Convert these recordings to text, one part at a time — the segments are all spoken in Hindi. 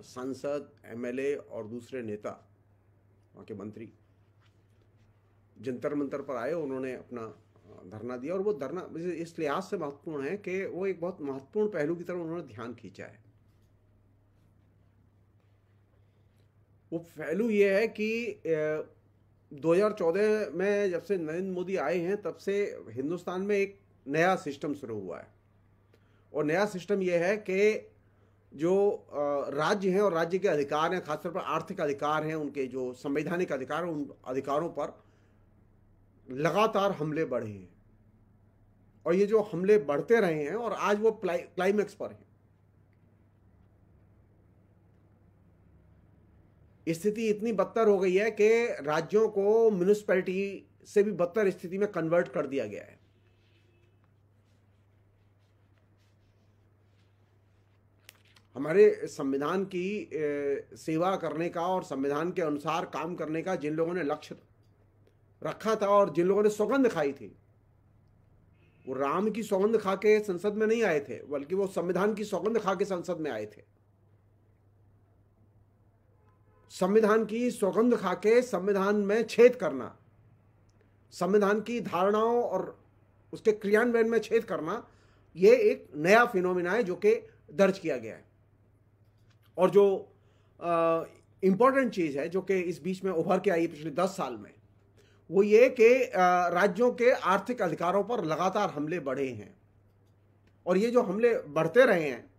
सांसद, एमएलए और दूसरे नेता, वहाँ के मंत्री जंतर मंतर पर आए, उन्होंने अपना धरना दिया। और वो धरना इस लिहाज से महत्वपूर्ण है कि वो एक बहुत महत्वपूर्ण पहलू की तरफ उन्होंने ध्यान खींचा है। वो पहलू ये है कि 2014 में जब से नरेंद्र मोदी आए हैं तब से हिंदुस्तान में एक नया सिस्टम शुरू हुआ है। और नया सिस्टम ये है कि जो राज्य हैं और राज्य के अधिकार हैं, खासतौर पर आर्थिक अधिकार हैं, उनके जो संवैधानिक अधिकार हैं, उन अधिकारों पर लगातार हमले बढ़े हैं। और ये जो हमले बढ़ते रहे हैं और आज वो क्लाइमेक्स पर हैं। स्थिति इतनी बदतर हो गई है कि राज्यों को म्युनिसिपैलिटी से भी बदतर स्थिति में कन्वर्ट कर दिया गया है। हमारे संविधान की सेवा करने का और संविधान के अनुसार काम करने का जिन लोगों ने लक्ष्य रखा था और जिन लोगों ने सौगंध खाई थी, वो राम की सौगंध खा के संसद में नहीं आए थे, बल्कि वो संविधान की सौगंध खा के संसद में आए थे। संविधान की सौगंध खा के संविधान में छेद करना, संविधान की धारणाओं और उसके क्रियान्वयन में छेद करना, ये एक नया फिनोमिना है जो कि दर्ज किया गया है। और जो इंपॉर्टेंट चीज है जो कि इस बीच में उभर के आई पिछले 10 साल में, वो ये कि राज्यों के आर्थिक अधिकारों पर लगातार हमले बढ़े हैं। और ये जो हमले बढ़ते रहे हैं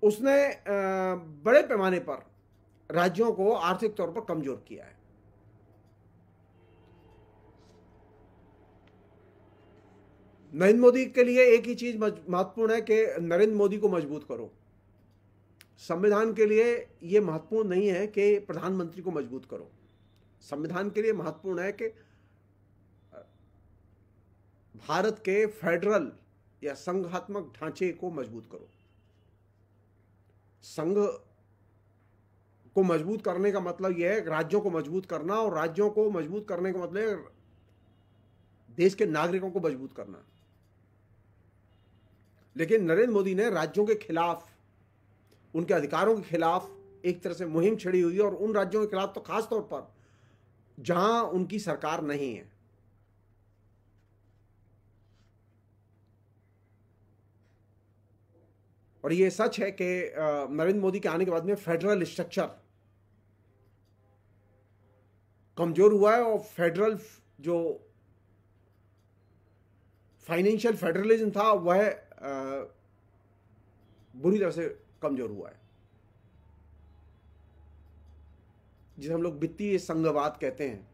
उसने बड़े पैमाने पर राज्यों को आर्थिक तौर पर कमजोर किया है। नरेंद्र मोदी के लिए एक ही चीज महत्वपूर्ण है कि नरेंद्र मोदी को मजबूत करो। संविधान के लिए यह महत्वपूर्ण नहीं है कि प्रधानमंत्री को मजबूत करो। संविधान के लिए महत्वपूर्ण है कि भारत के फेडरल या संघात्मक ढांचे को मजबूत करो। संघ को मजबूत करने का मतलब यह है राज्यों को मजबूत करना, और राज्यों को मजबूत करने का मतलब देश के नागरिकों को मजबूत करना। लेकिन नरेंद्र मोदी ने राज्यों के खिलाफ, उनके अधिकारों के खिलाफ एक तरह से मुहिम छेड़ी हुई है, और उन राज्यों के खिलाफ तो खास तौर पर जहां उनकी सरकार नहीं है। और यह सच है कि नरेंद्र मोदी के आने के बाद में फेडरल स्ट्रक्चर कमजोर हुआ है, और फेडरल जो फाइनेंशियल फेडरलिज्म था वह बुरी तरह से कमजोर हुआ है, जिसे हम लोग वित्तीय संघवाद कहते हैं।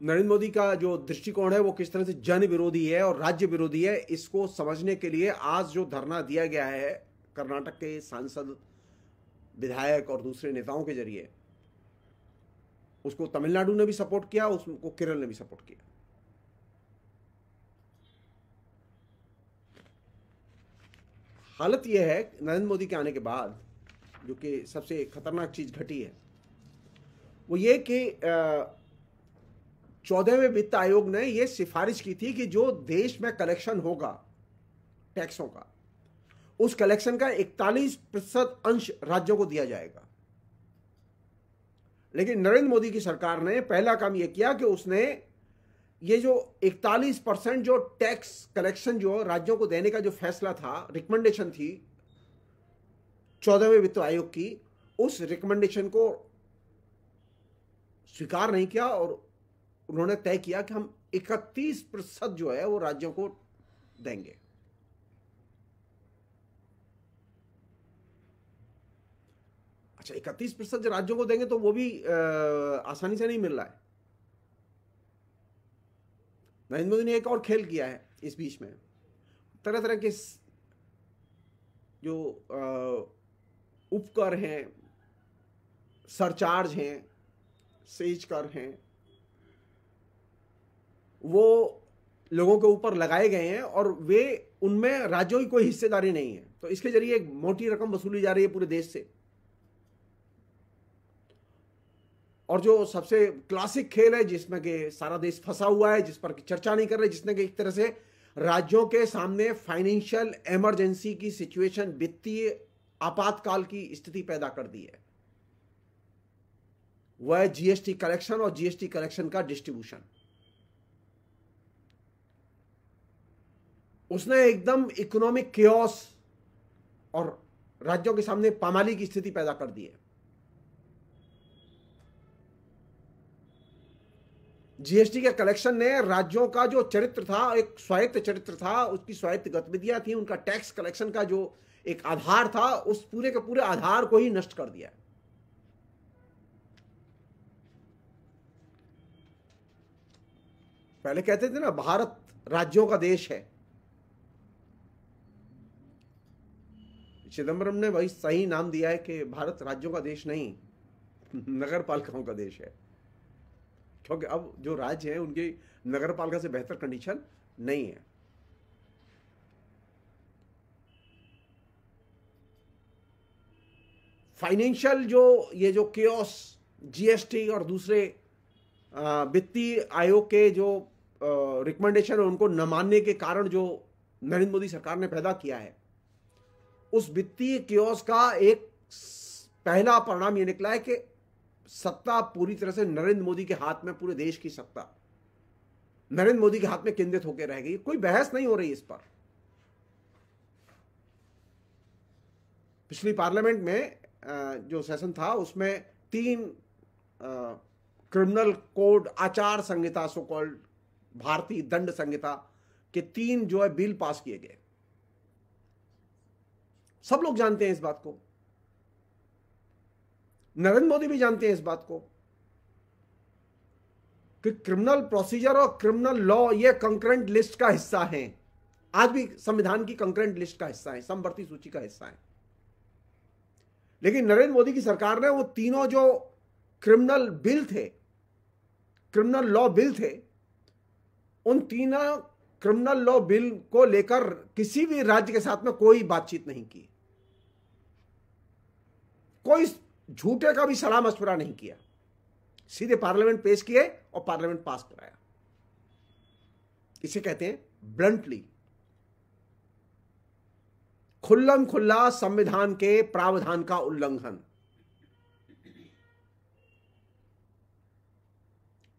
नरेंद्र मोदी का जो दृष्टिकोण है वो किस तरह से जन विरोधी है और राज्य विरोधी है, इसको समझने के लिए आज जो धरना दिया गया है कर्नाटक के सांसद, विधायक और दूसरे नेताओं के जरिए, उसको तमिलनाडु ने भी सपोर्ट किया, उसको केरल ने भी सपोर्ट किया। हालत यह है नरेंद्र मोदी के आने के बाद जो कि सबसे खतरनाक चीज घटी है वो ये कि 14वें वित्त आयोग ने यह सिफारिश की थी कि जो देश में कलेक्शन होगा टैक्सों का, उस कलेक्शन का 41% अंश राज्यों को दिया जाएगा। लेकिन नरेंद्र मोदी की सरकार ने पहला काम यह किया कि उसने ये जो 41% जो टैक्स कलेक्शन जो राज्यों को देने का जो फैसला था, रिकमेंडेशन थी 14वें वित्त आयोग की, उस रिकमेंडेशन को स्वीकार नहीं किया और उन्होंने तय किया कि हम 31% जो है वो राज्यों को देंगे। अच्छा, 31% जो राज्यों को देंगे तो वो भी आसानी से नहीं मिल रहा है। नरेंद्र मोदी ने एक और खेल किया है इस बीच में, तरह तरह के जो उपकर हैं, सरचार्ज हैं, सेज कर हैं, वो लोगों के ऊपर लगाए गए हैं और वे उनमें राज्यों की कोई हिस्सेदारी नहीं है। तो इसके जरिए एक मोटी रकम वसूली जा रही है पूरे देश से। और जो सबसे क्लासिक खेल है जिसमें कि सारा देश फंसा हुआ है, जिस पर चर्चा नहीं कर रहे, जिसने कि एक तरह से राज्यों के सामने फाइनेंशियल इमरजेंसी की सिचुएशन, वित्तीय आपातकाल की स्थिति पैदा कर दी है। वह है जीएसटी कलेक्शन और जीएसटी कलेक्शन का डिस्ट्रीब्यूशन। उसने एकदम इकोनॉमिक केओस और राज्यों के सामने पामाली की स्थिति पैदा कर दी है। जीएसटी के कलेक्शन ने राज्यों का जो चरित्र था, एक स्वायत्त चरित्र था, उसकी स्वायत्त गतिविधियां थी, उनका टैक्स कलेक्शन का जो एक आधार था, उस पूरे के पूरे आधार को ही नष्ट कर दिया। पहले कहते थे ना भारत राज्यों का देश है। चिदंबरम ने वही सही नाम दिया है कि भारत राज्यों का देश नहीं, नगर पालिकाओं का देश है, क्योंकि अब जो राज्य है उनकी नगर पालिका से बेहतर कंडीशन नहीं है। फाइनेंशियल जो ये जो केओस, जीएसटी और दूसरे वित्तीय आयोग के जो रिकमेंडेशन है उनको न मानने के कारण जो नरेंद्र मोदी सरकार ने पैदा किया है, उस वित्तीय केओस का एक पहला परिणाम यह निकला है कि सत्ता पूरी तरह से नरेंद्र मोदी के हाथ में, पूरे देश की सत्ता नरेंद्र मोदी के हाथ में केंद्रित होकर रह गई। कोई बहस नहीं हो रही इस पर। पिछली पार्लियामेंट में जो सेशन था उसमें 3 क्रिमिनल कोड, आचार संहिता, सो कॉल्ड भारतीय दंड संहिता के 3 जो है बिल पास किए गए। सब लोग जानते हैं इस बात को, नरेंद्र मोदी भी जानते हैं इस बात को कि क्रिमिनल प्रोसीजर और क्रिमिनल लॉ ये कंकरेंट लिस्ट का हिस्सा हैं। आज भी संविधान की कंकरेंट लिस्ट का हिस्सा है, समवर्ती सूची का हिस्सा है। लेकिन नरेंद्र मोदी की सरकार ने वो तीनों जो क्रिमिनल बिल थे, क्रिमिनल लॉ बिल थे, उन तीनों क्रिमिनल लॉ बिल को लेकर किसी भी राज्य के साथ में कोई बातचीत नहीं की, कोई झूठे का भी सलाह मशवरा नहीं किया, सीधे पार्लियामेंट पेश किए और पार्लियामेंट पास कराया। इसे कहते हैं ब्लंटली, खुल्लम खुल्ला संविधान के प्रावधान का उल्लंघन।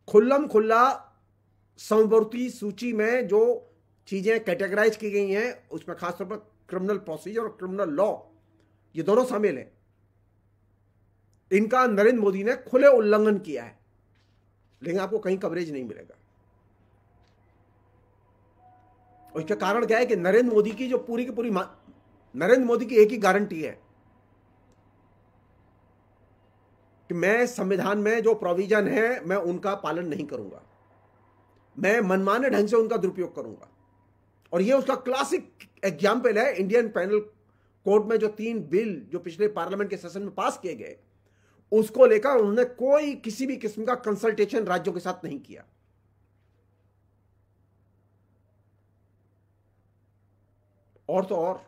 खुल्लम खुल्ला समवर्ती सूची में जो चीजें कैटेगराइज की गई हैं उसमें खासतौर पर क्रिमिनल प्रोसीजर और क्रिमिनल लॉ ये दोनों शामिल हैं। इनका नरेंद्र मोदी ने खुले उल्लंघन किया है, लेकिन आपको कहीं कवरेज नहीं मिलेगा। और इसका कारण क्या है कि नरेंद्र मोदी की जो पूरी की पूरी नरेंद्र मोदी की एक ही गारंटी है कि मैं संविधान में जो प्रोविजन है मैं उनका पालन नहीं करूंगा, मैं मनमाने ढंग से उनका दुरुपयोग करूंगा। और ये उसका क्लासिक एग्जाम्पल है। इंडियन पैनल कोड में जो 3 बिल जो पिछले पार्लियामेंट के सेशन में पास किए गए, उसको लेकर उन्होंने कोई किसी भी किस्म का कंसल्टेशन राज्यों के साथ नहीं किया। और तो और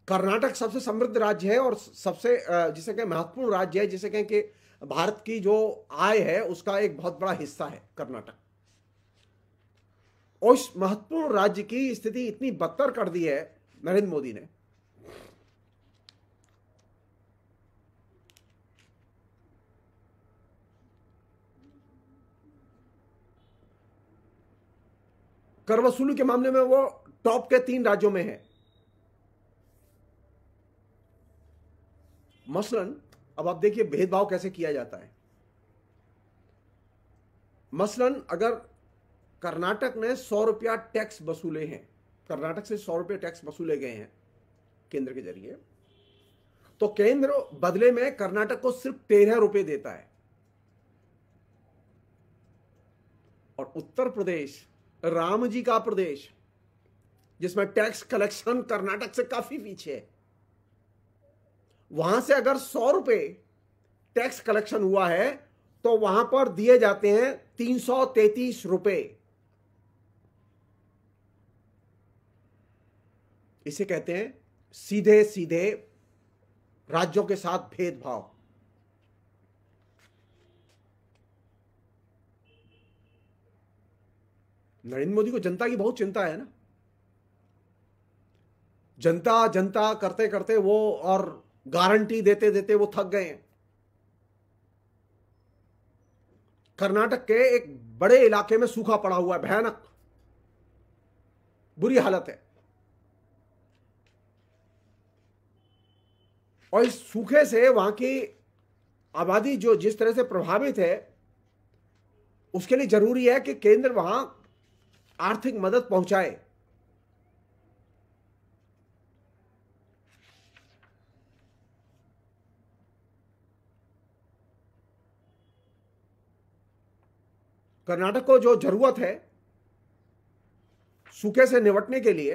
कर्नाटक सबसे समृद्ध राज्य है और सबसे जिसे कहें महत्वपूर्ण राज्य है, जिसे कहें कि भारत की जो आय है उसका एक बहुत बड़ा हिस्सा है कर्नाटक। और इस महत्वपूर्ण राज्य की स्थिति इतनी बदतर कर दी है नरेंद्र मोदी ने कर वसूली के मामले में वो टॉप के 3 राज्यों में है। मसलन अब आप देखिए भेदभाव कैसे किया जाता है। मसलन अगर कर्नाटक ने 100 रुपया टैक्स वसूले हैं, कर्नाटक से 100 रुपये टैक्स वसूले गए हैं केंद्र के जरिए, तो केंद्र बदले में कर्नाटक को सिर्फ 13 रुपये देता है। और उत्तर प्रदेश राम जी का प्रदेश, जिसमें टैक्स कलेक्शन कर्नाटक से काफी पीछे है, वहां से अगर 100 रुपये टैक्स कलेक्शन हुआ है तो वहां पर दिए जाते हैं 333 रुपये। इसे कहते हैं सीधे सीधे राज्यों के साथ भेदभाव। नरेंद्र मोदी को जनता की बहुत चिंता है ना। जनता जनता करते करते वो, और गारंटी देते देते वो थक गए हैं। कर्नाटक के एक बड़े इलाके में सूखा पड़ा हुआ है, भयानक बुरी हालत है। और इस सूखे से वहां की आबादी जो जिस तरह से प्रभावित है, उसके लिए जरूरी है कि केंद्र वहां आर्थिक मदद पहुंचाए। कर्नाटक को जो जरूरत है सूखे से निपटने के लिए,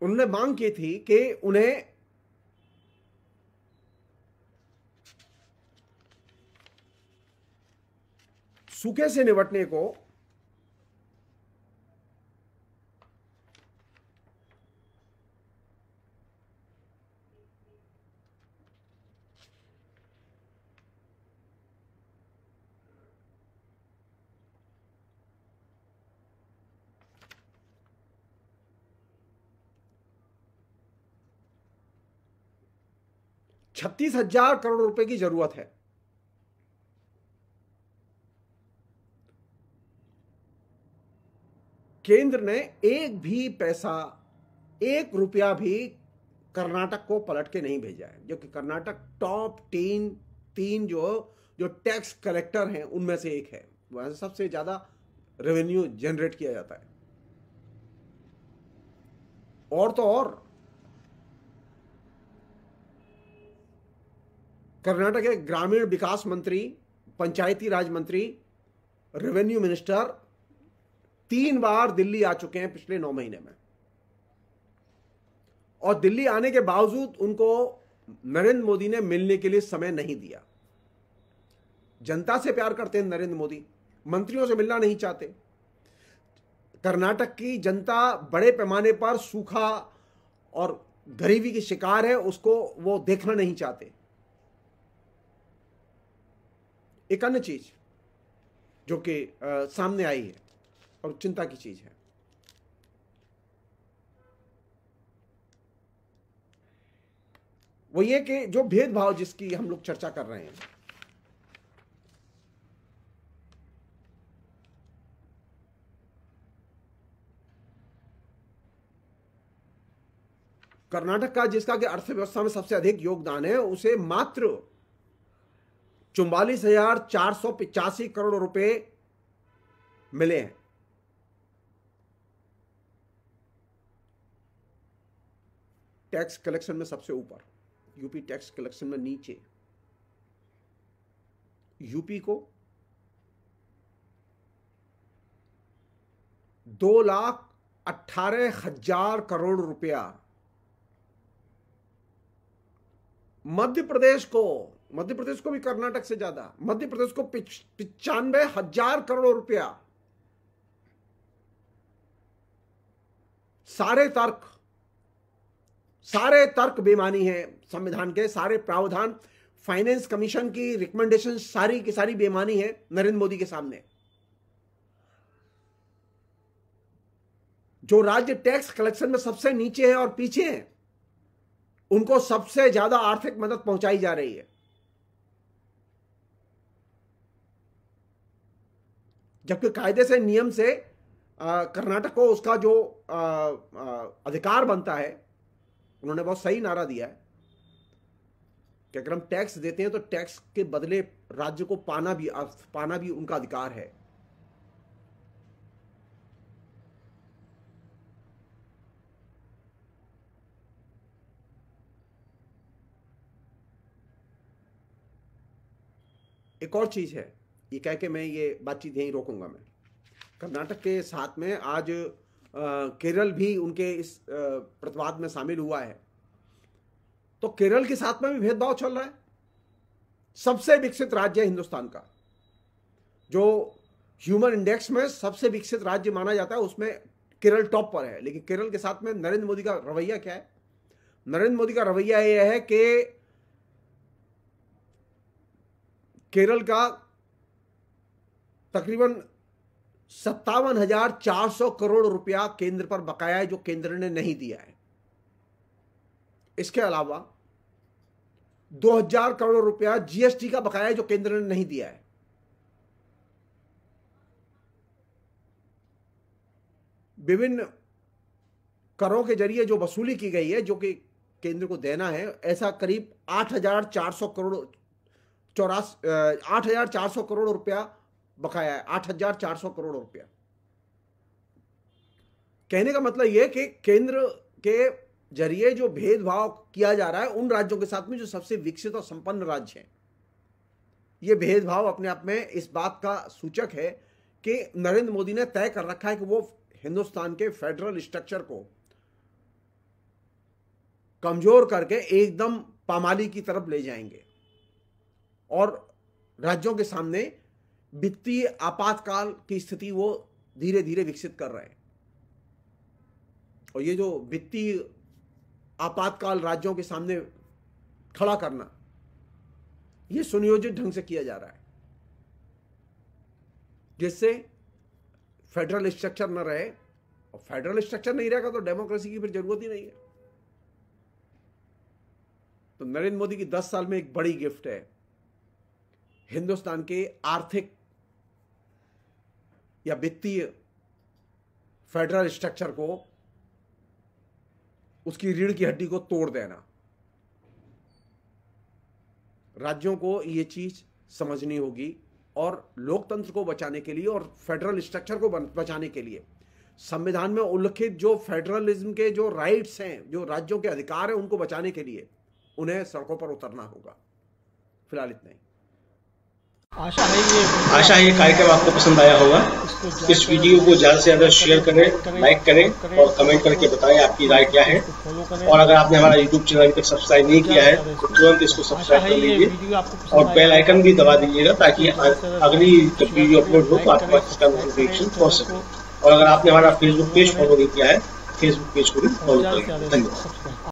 उन्होंने मांग की थी कि उन्हें सूखे से निपटने को ₹36,000 करोड़ की जरूरत है। केंद्र ने एक भी पैसा, एक रुपया भी कर्नाटक को पलट के नहीं भेजा है, जो कि कर्नाटक टॉप तीन जो टैक्स कलेक्टर हैं उनमें से एक है। वहां से सबसे ज्यादा रेवेन्यू जनरेट किया जाता है। और तो और कर्नाटक के ग्रामीण विकास मंत्री, पंचायती राज मंत्री, रेवेन्यू मिनिस्टर 3 बार दिल्ली आ चुके हैं पिछले 9 महीने में। और दिल्ली आने के बावजूद उनको नरेंद्र मोदी ने मिलने के लिए समय नहीं दिया। जनता से प्यार करते हैं नरेंद्र मोदी, मंत्रियों से मिलना नहीं चाहते। कर्नाटक की जनता बड़े पैमाने पर सूखा और गरीबी की शिकार है, उसको वो देखना नहीं चाहते। एक अन्य चीज जो कि सामने आई है और चिंता की चीज है, वो ये कि जो भेदभाव जिसकी हम लोग चर्चा कर रहे हैं, कर्नाटक का जिसका कि अर्थव्यवस्था में सबसे अधिक योगदान है, उसे मात्र 44,485 करोड़ रुपए मिले हैं। टैक्स कलेक्शन में सबसे ऊपर यूपी, टैक्स कलेक्शन में नीचे यूपी को 2,18,000 करोड़ रुपया, मध्य प्रदेश को भी कर्नाटक से ज्यादा, मध्य प्रदेश को 95,000 करोड़ रुपया। सारे तर्क बेमानी है संविधान के, सारे प्रावधान, फाइनेंस कमीशन की रिकमेंडेशन सारी की सारी बेमानी है नरेंद्र मोदी के सामने। जो राज्य टैक्स कलेक्शन में सबसे नीचे है और पीछे है, उनको सबसे ज्यादा आर्थिक मदद पहुंचाई जा रही है। जबकि कायदे से, नियम से कर्नाटक को उसका जो अधिकार बनता है, उन्होंने बहुत सही नारा दिया है कि अगर हम टैक्स देते हैं तो टैक्स के बदले राज्य को पाना भी उनका अधिकार है। एक और चीज है, ये कह के मैं ये बातचीत यहीं रोकूंगा। मैं कर्नाटक के साथ में आज केरल भी उनके इस प्रतिवाद में शामिल हुआ है। तो केरल के साथ में भी भेदभाव चल रहा है। सबसे विकसित राज्य है हिंदुस्तान का, जो ह्यूमन इंडेक्स में सबसे विकसित राज्य माना जाता है, उसमें केरल टॉप पर है। लेकिन केरल के साथ में नरेंद्र मोदी का रवैया क्या है? नरेंद्र मोदी का रवैया यह है कि केरल का तकरीबन 57,400 करोड़ रुपया केंद्र पर बकाया है, जो केंद्र ने नहीं दिया है। इसके अलावा 2,000 करोड़ रुपया जीएसटी का बकाया है, जो केंद्र ने नहीं दिया है। विभिन्न करों के जरिए जो वसूली की गई है, जो कि केंद्र को देना है, ऐसा करीब 8,400 करोड़ रुपया बकाया है। 8,400 करोड़ रुपया। कहने का मतलब यह कि केंद्र के जरिए जो भेदभाव किया जा रहा है उन राज्यों के साथ में जो सबसे विकसित और संपन्न राज्य हैं, यह भेदभाव अपने आप में इस बात का सूचक है कि नरेंद्र मोदी ने तय कर रखा है कि वो हिंदुस्तान के फेडरल स्ट्रक्चर को कमजोर करके एकदम पामाली की तरफ ले जाएंगे और राज्यों के सामने वित्तीय आपातकाल की स्थिति वो धीरे धीरे विकसित कर रहे हैं। और ये जो वित्तीय आपातकाल राज्यों के सामने खड़ा करना, ये सुनियोजित ढंग से किया जा रहा है, जिससे फेडरल स्ट्रक्चर न रहे। और फेडरल स्ट्रक्चर नहीं रहेगा तो डेमोक्रेसी की फिर जरूरत ही नहीं है। तो नरेंद्र मोदी की 10 साल में एक बड़ी गिफ्ट है, हिंदुस्तान के आर्थिक या वित्तीय फेडरल स्ट्रक्चर को, उसकी रीढ़ की हड्डी को तोड़ देना। राज्यों को यह चीज समझनी होगी और लोकतंत्र को बचाने के लिए और फेडरल स्ट्रक्चर को बचाने के लिए संविधान में उल्लिखित जो फेडरलिज्म के जो राइट्स हैं, जो राज्यों के अधिकार हैं, उनको बचाने के लिए उन्हें सड़कों पर उतरना होगा। फिलहाल इतना ही। आशा है ये कार्यक्रम आपको पसंद आया होगा। इस वीडियो को ज्यादा से ज्यादा शेयर करें, लाइक करें और कमेंट करके बताएं आपकी राय क्या है। और अगर आपने हमारा यूट्यूब चैनल अभी तक सब्सक्राइब नहीं किया है तो तुरंत इसको सब्सक्राइब कर लीजिए और बेल आइकन भी दबा दीजिएगा, ताकि अगली जब वीडियो अपलोड हो तो आपके पास इसका नोटिफिकेशन पहुंच सके। और अगर आपने हमारा फेसबुक पेज फॉलो नहीं किया है, फेसबुक पेज को भी फॉलो करें। धन्यवाद।